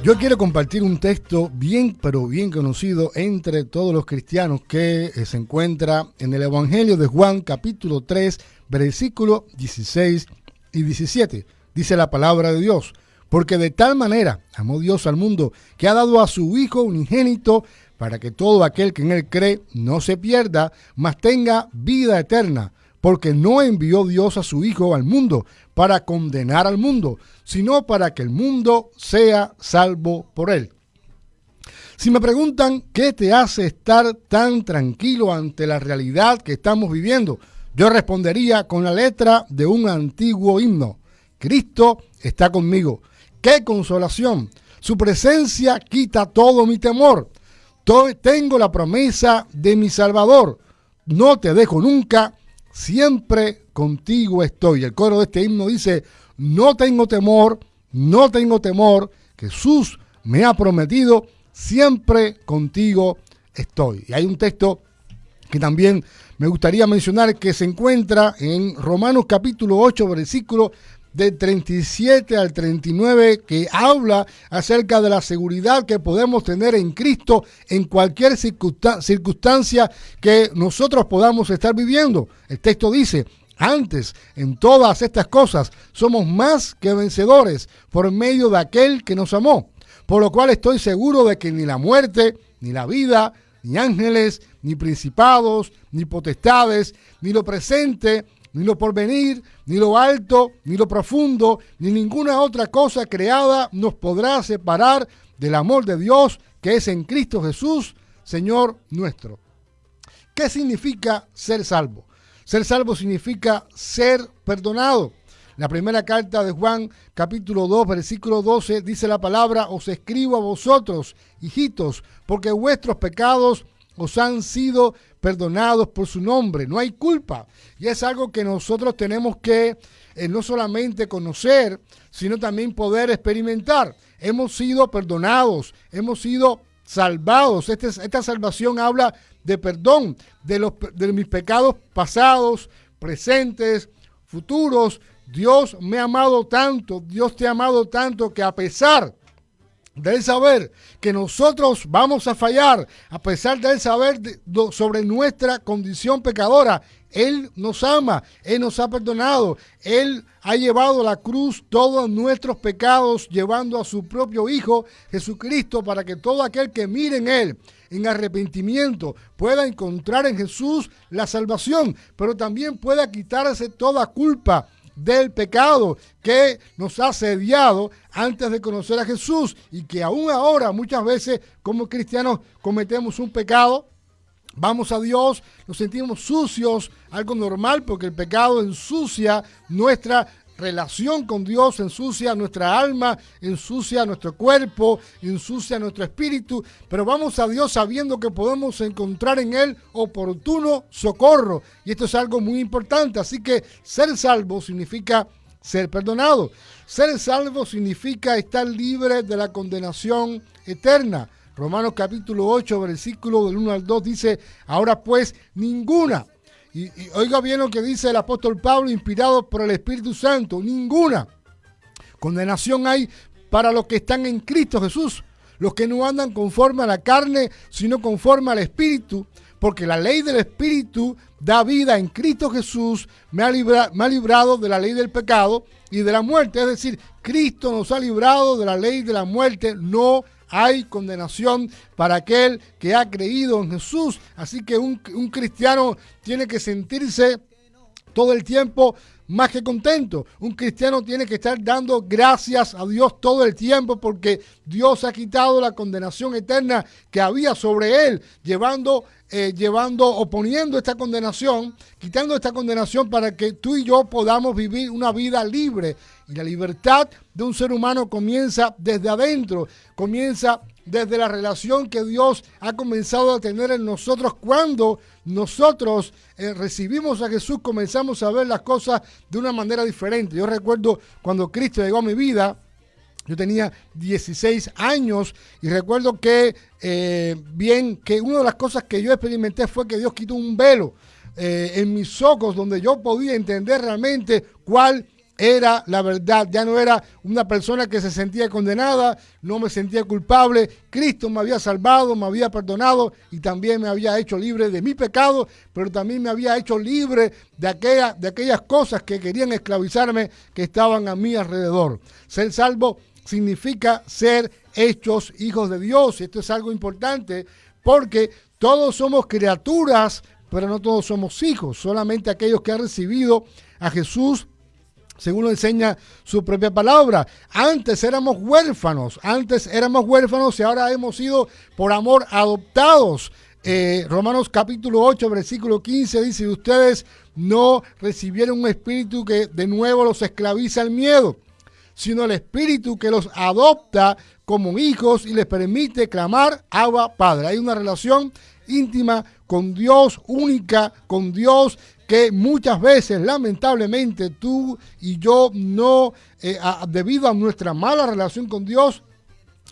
Yo quiero compartir un texto bien, pero bien conocido entre todos los cristianos que se encuentra en el Evangelio de Juan, capítulo 3, versículos 16 y 17. Dice la palabra de Dios: porque de tal manera amó Dios al mundo, que ha dado a su Hijo unigénito, para que todo aquel que en él cree no se pierda, mas tenga vida eterna. Porque no envió Dios a su Hijo al mundo para condenar al mundo, sino para que el mundo sea salvo por él. Si me preguntan qué te hace estar tan tranquilo ante la realidad que estamos viviendo, yo respondería con la letra de un antiguo himno: Cristo está conmigo. ¡Qué consolación! Su presencia quita todo mi temor. Tengo la promesa de mi Salvador. No te dejo nunca, siempre contigo estoy. El coro de este himno dice: no tengo temor, no tengo temor. Jesús me ha prometido, siempre contigo estoy. Y hay un texto que también me gustaría mencionar que se encuentra en Romanos capítulo 8, versículo del 37 al 39, que habla acerca de la seguridad que podemos tener en Cristo en cualquier circunstancia que nosotros podamos estar viviendo. El texto dice: antes, en todas estas cosas, somos más que vencedores por medio de aquel que nos amó. Por lo cual estoy seguro de que ni la muerte, ni la vida, ni ángeles, ni principados, ni potestades, ni lo presente, ni lo porvenir, ni lo alto, ni lo profundo, ni ninguna otra cosa creada nos podrá separar del amor de Dios que es en Cristo Jesús, Señor nuestro. ¿Qué significa ser salvo? Ser salvo significa ser perdonado. La primera carta de Juan, capítulo 2, versículo 12, dice la palabra: os escribo a vosotros, hijitos, porque vuestros pecados os han sido perdonados por su nombre. No hay culpa. Y es algo que nosotros tenemos que no solamente conocer, sino también poder experimentar. Hemos sido perdonados, hemos sido salvados. Esta salvación habla de perdón de mis pecados pasados, presentes, futuros. Dios me ha amado tanto, Dios te ha amado tanto, que a pesar de él saber que nosotros vamos a fallar, a pesar de él saber sobre nuestra condición pecadora, él nos ama, él nos ha perdonado, él ha llevado a la cruz todos nuestros pecados, llevando a su propio Hijo Jesucristo, para que todo aquel que mire en él en arrepentimiento pueda encontrar en Jesús la salvación, pero también pueda quitarse toda culpa del pecado que nos ha asediado antes de conocer a Jesús, y que aún ahora muchas veces como cristianos cometemos un pecado, vamos a Dios, nos sentimos sucios, algo normal, porque el pecado ensucia nuestra relación con Dios, ensucia nuestra alma, ensucia nuestro cuerpo, ensucia nuestro espíritu, pero vamos a Dios sabiendo que podemos encontrar en él oportuno socorro, y esto es algo muy importante. Así que ser salvo significa ser perdonado. Ser salvo significa estar libre de la condenación eterna. Romanos capítulo 8, versículo del 1 al 2 dice: ahora pues ninguna, y oiga bien lo que dice el apóstol Pablo, inspirado por el Espíritu Santo, ninguna condenación hay para los que están en Cristo Jesús, los que no andan conforme a la carne, sino conforme al Espíritu, porque la ley del Espíritu da vida en Cristo Jesús, me ha librado de la ley del pecado y de la muerte. Es decir, Cristo nos ha librado de la ley de la muerte. No hay condenación para aquel que ha creído en Jesús. Así que un cristiano tiene que sentirse todo el tiempo más que contento. Un cristiano tiene que estar dando gracias a Dios todo el tiempo, porque Dios ha quitado la condenación eterna que había sobre él, oponiendo esta condenación, quitando esta condenación para que tú y yo podamos vivir una vida libre. Y la libertad de un ser humano comienza desde adentro, comienza desde la relación que Dios ha comenzado a tener en nosotros. Cuando nosotros recibimos a Jesús, comenzamos a ver las cosas de una manera diferente. Yo recuerdo cuando Cristo llegó a mi vida, yo tenía 16 años, y recuerdo que una de las cosas que yo experimenté fue que Dios quitó un velo en mis ojos, donde yo podía entender realmente cuál era la verdad, ya no era una persona que se sentía condenada, no me sentía culpable. Cristo me había salvado, me había perdonado y también me había hecho libre de mi pecado, pero también me había hecho libre de aquellas cosas que querían esclavizarme, que estaban a mi alrededor. Ser salvo significa ser hechos hijos de Dios. Esto es algo importante porque todos somos criaturas, pero no todos somos hijos. Solamente aquellos que han recibido a Jesús, según lo enseña su propia palabra. Antes éramos huérfanos y ahora hemos sido por amor adoptados. Romanos capítulo 8, versículo 15 dice: ustedes no recibieron un espíritu que de nuevo los esclaviza al miedo, sino el espíritu que los adopta como hijos y les permite clamar Abba, Padre. Hay una relación íntima con Dios, única con Dios, que muchas veces, lamentablemente, tú y yo no, debido a nuestra mala relación con Dios,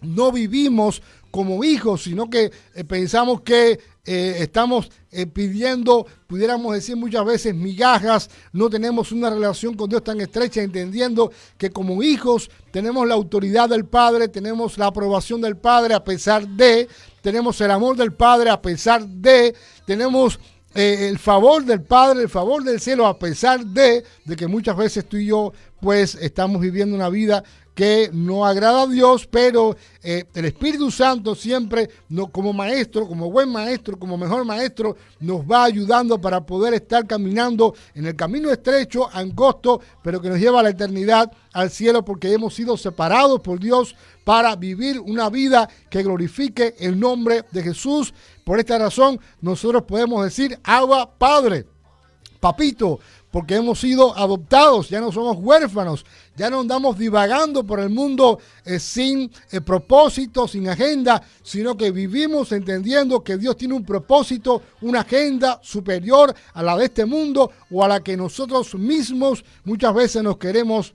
no vivimos como hijos, sino que pensamos que estamos pidiendo, pudiéramos decir muchas veces, migajas. No tenemos una relación con Dios tan estrecha, entendiendo que como hijos tenemos la autoridad del Padre, tenemos la aprobación del Padre a pesar de, tenemos el amor del Padre a pesar de, tenemos el favor del Padre, el favor del cielo, a pesar de que muchas veces tú y yo pues estamos viviendo una vida que no agrada a Dios, pero el Espíritu Santo siempre, como maestro, como buen maestro, como mejor maestro, nos va ayudando para poder estar caminando en el camino estrecho, angosto, pero que nos lleva a la eternidad, al cielo, porque hemos sido separados por Dios para vivir una vida que glorifique el nombre de Jesús. Por esta razón, nosotros podemos decir Abba, Padre, Papito, porque hemos sido adoptados, ya no somos huérfanos, ya no andamos divagando por el mundo sin propósito, sin agenda, sino que vivimos entendiendo que Dios tiene un propósito, una agenda superior a la de este mundo o a la que nosotros mismos muchas veces nos queremos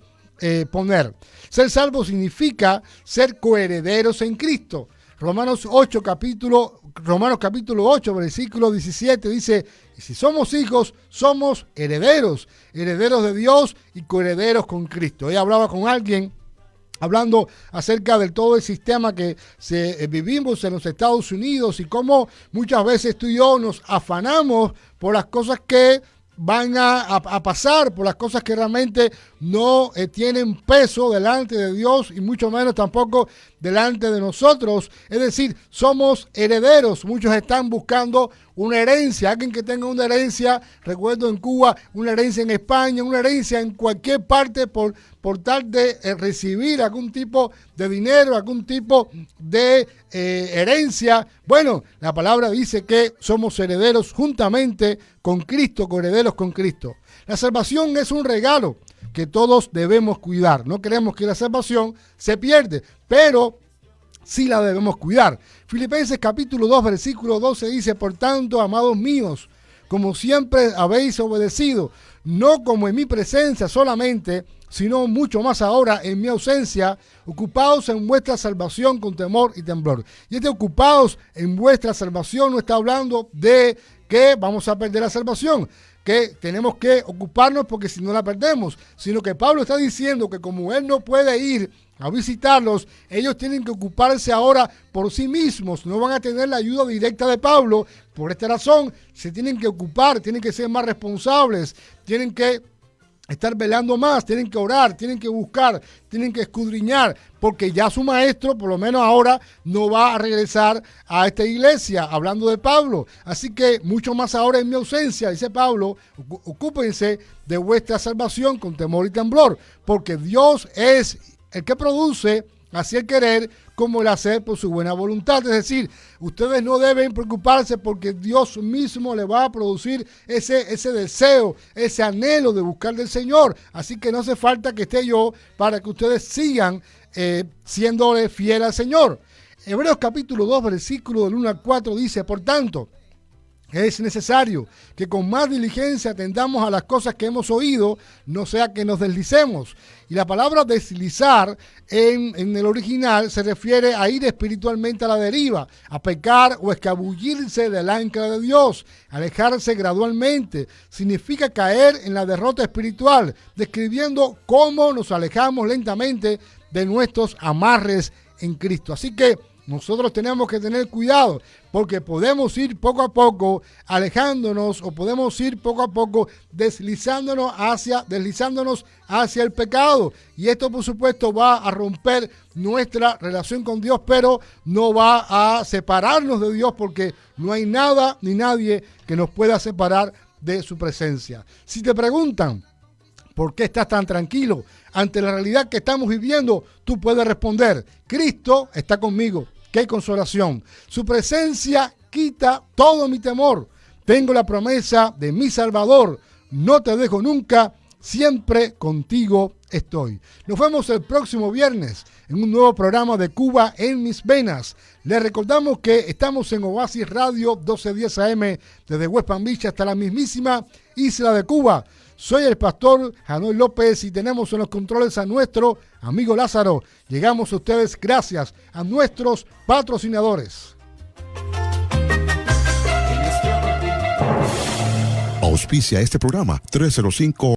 poner. Ser salvo significa ser coherederos en Cristo. Romanos capítulo 8, versículo 17 dice: y si somos hijos, somos herederos, herederos de Dios y coherederos con Cristo. Ella hablaba con alguien hablando acerca de todo el sistema que vivimos en los Estados Unidos y cómo muchas veces tú y yo nos afanamos por las cosas que van a pasar, por las cosas que realmente no tienen peso delante de Dios y mucho menos tampoco delante de nosotros. Es decir, somos herederos. Muchos están buscando una herencia, alguien que tenga una herencia, recuerdo en Cuba, una herencia en España, una herencia en cualquier parte por tal de recibir algún tipo de dinero, algún tipo de herencia. Bueno, la palabra dice que somos herederos juntamente con Cristo, coherederos con Cristo. La salvación es un regalo que todos debemos cuidar. No queremos que la salvación se pierda, pero sí la debemos cuidar. Filipenses capítulo 2, versículo 12 dice: por tanto, amados míos, como siempre habéis obedecido, no como en mi presencia solamente, sino mucho más ahora en mi ausencia, ocupados en vuestra salvación con temor y temblor. Y ocupados en vuestra salvación no está hablando de que vamos a perder la salvación, que tenemos que ocuparnos porque si no la perdemos, sino que Pablo está diciendo que como él no puede ir a visitarlos, ellos tienen que ocuparse ahora por sí mismos, no van a tener la ayuda directa de Pablo. Por esta razón se tienen que ocupar, tienen que ser más responsables, tienen que estar velando más, tienen que orar, tienen que buscar, tienen que escudriñar, porque ya su maestro, por lo menos ahora, no va a regresar a esta iglesia, hablando de Pablo. Así que mucho más ahora en mi ausencia, dice Pablo, ocúpense de vuestra salvación con temor y temblor, porque Dios es el que produce así el querer como el hacer por su buena voluntad. Es decir, ustedes no deben preocuparse porque Dios mismo le va a producir ese deseo, ese anhelo de buscar del Señor. Así que no hace falta que esté yo para que ustedes sigan siéndole fiel al Señor. Hebreos capítulo 2, versículo del 1 al 4 dice: por tanto, Es necesario que con más diligencia atendamos a las cosas que hemos oído, no sea que nos deslicemos. Y la palabra deslizar en el original se refiere a ir espiritualmente a la deriva, a pecar o escabullirse del ancla de Dios, alejarse gradualmente. Significa caer en la derrota espiritual, describiendo cómo nos alejamos lentamente de nuestros amarres en Cristo. Así que nosotros tenemos que tener cuidado porque podemos ir poco a poco alejándonos o podemos ir poco a poco deslizándonos hacia el pecado. Y esto, por supuesto, va a romper nuestra relación con Dios, pero no va a separarnos de Dios porque no hay nada ni nadie que nos pueda separar de su presencia. Si te preguntan, ¿por qué estás tan tranquilo ante la realidad que estamos viviendo? Tú puedes responder, Cristo está conmigo. ¡Qué consolación! Su presencia quita todo mi temor. Tengo la promesa de mi Salvador. No te dejo nunca, siempre contigo estoy. Nos vemos el próximo viernes en un nuevo programa de Cuba en mis venas. Les recordamos que estamos en Oasis Radio 1210 AM desde West Palm Beach hasta la mismísima isla de Cuba. Soy el pastor Janoy López y tenemos en los controles a nuestro amigo Lázaro. Llegamos a ustedes gracias a nuestros patrocinadores. Auspicia este programa 305